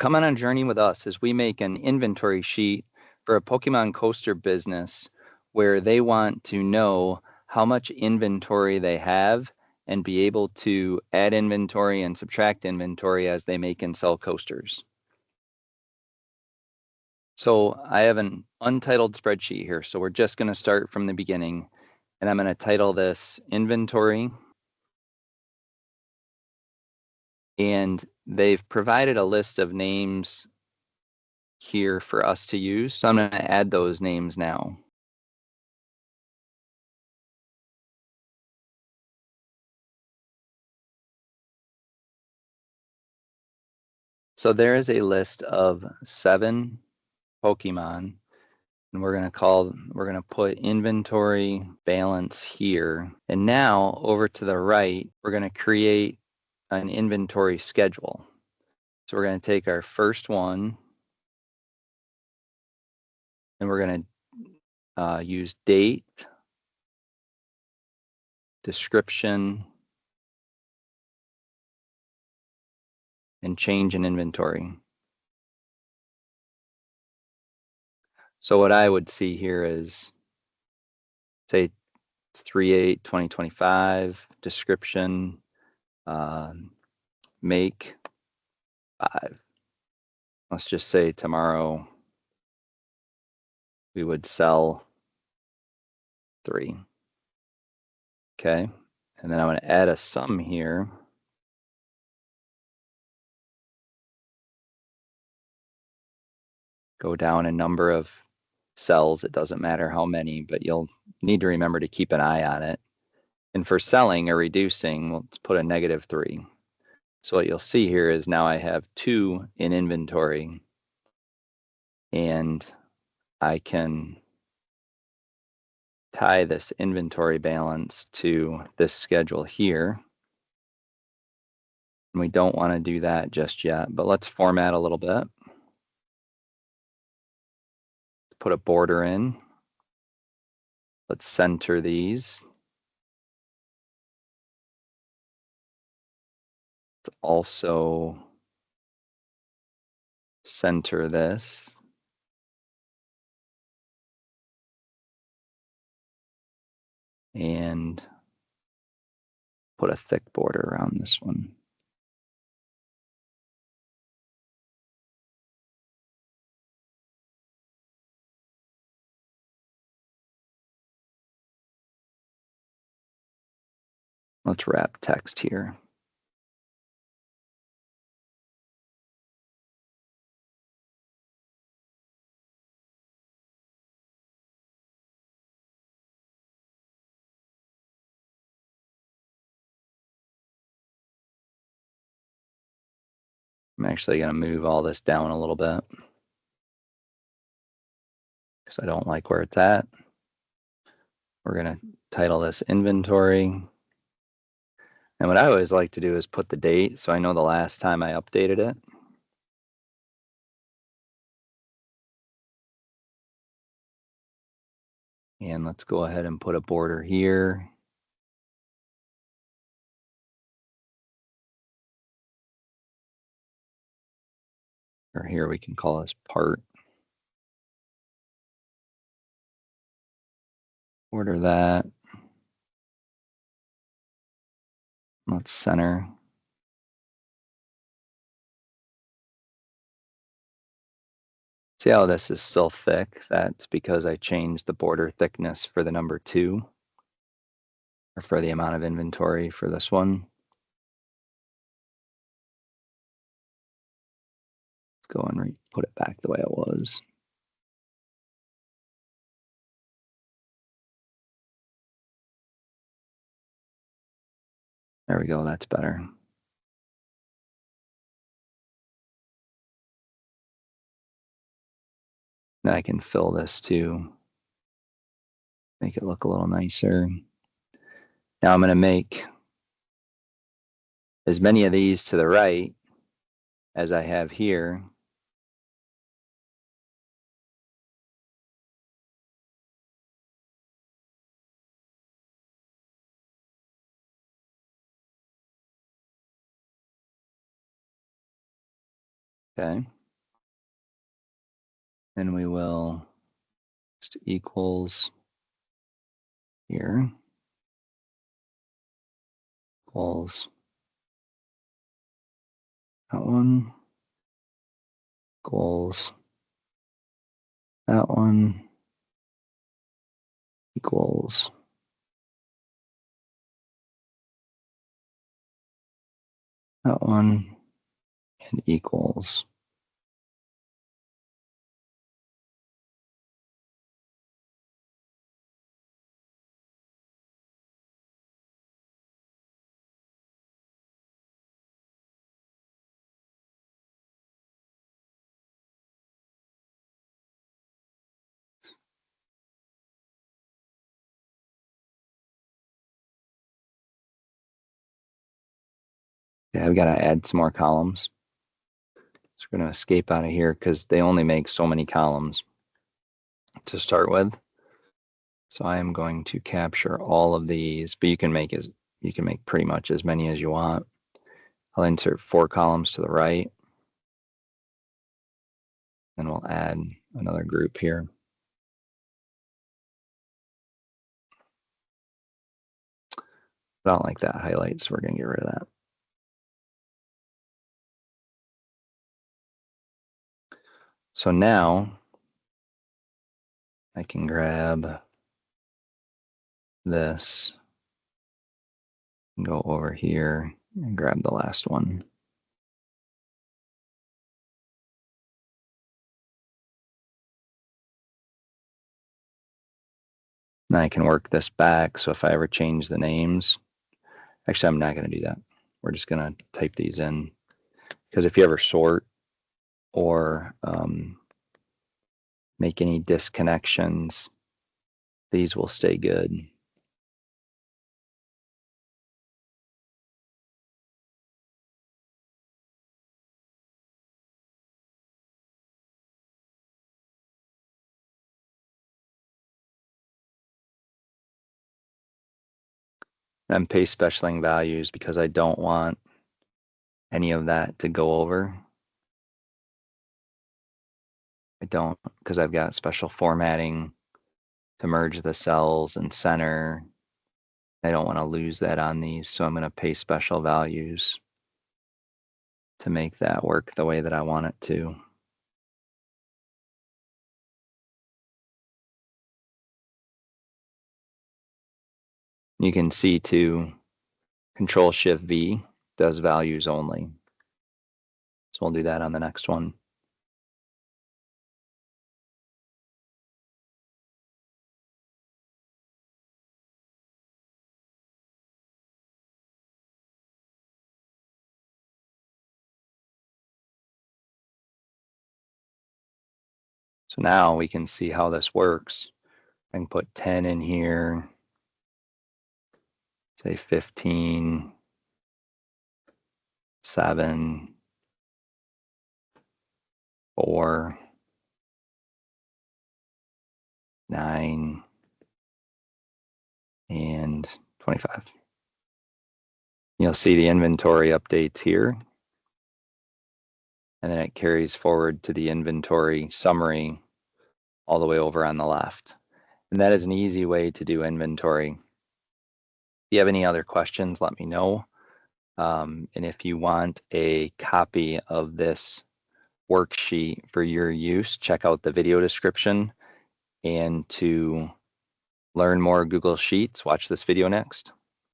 Come on a journey with us as we make an inventory sheet for a Pokemon coaster business where they want to know how much inventory they have and be able to add inventory and subtract inventory as they make and sell coasters. So I have an untitled spreadsheet here. So we're just going to start from the beginning, and I'm going to title this inventory. And they've provided a list of names here for us to use. So I'm going to add those names now. So there is a list of 7 Pokemon, and we're going to put inventory balance here. And now over to the right, we're going to create an inventory schedule. So we're going to take our first one, and we're going to use date, description, and change in inventory. So what I would see here is, say, 3/8/2025, description, make 5. Let's just say tomorrow we would sell 3. Okay, and then I'm going to add a sum here. Go down a number of cells. It doesn't matter how many, but you'll need to remember to keep an eye on it. And for selling or reducing, let's put a -3. So what you'll see here is now I have 2 in inventory, and I can tie this inventory balance to this schedule here. And we don't want to do that just yet, but let's format a little bit. Put a border in. Let's center these. Let's also center this. And put a thick border around this one. Let's wrap text here. I'm actually going to move all this down a little bit because I don't like where it's at. We're going to title this inventory. And what I always like to do is put the date so I know the last time I updated it. And let's go ahead and put a border here. Or here we can call this part. Order that. Let's center. See how this is still thick? That's because I changed the border thickness for the number 2, or for the amount of inventory for this one. Let's go and put it back the way it was. There we go, that's better. Then I can fill this too, make it look a little nicer. Now I'm going to make as many of these to the right as I have here. Okay. And we will just equals here, equals that one, equals that one, equals that one, and equals yeah, I've got to add some more columns. So we're going to escape out of here because they only make so many columns to start with. So I am going to capture all of these, but you can make pretty much as many as you want. I'll insert 4 columns to the right, and we'll add another group here. I don't like that highlight, so we're going to get rid of that. So now I can grab this and go over here and grab the last one. Now I can work this back, so if I ever change the names, actually I'm not going to do that. We're just going to type these in, because if you ever sort or make any disconnections, these will stay good. I'm paste specialing values because I don't want any of that to go over. I don't, because I've got special formatting to merge the cells and center. I don't want to lose that on these, so I'm going to paste special values to make that work the way that I want it to. You can see too, Control-Shift-V does values only. So we'll do that on the next one. So now we can see how this works. I can put 10 in here, say 15, 7, 4, 9, and 25. You'll see the inventory updates here, and then it carries forward to the inventory summary all the way over on the left. And that is an easy way to do inventory. If you have any other questions, let me know. And if you want a copy of this worksheet for your use, check out the video description. And to learn more Google Sheets, watch this video next.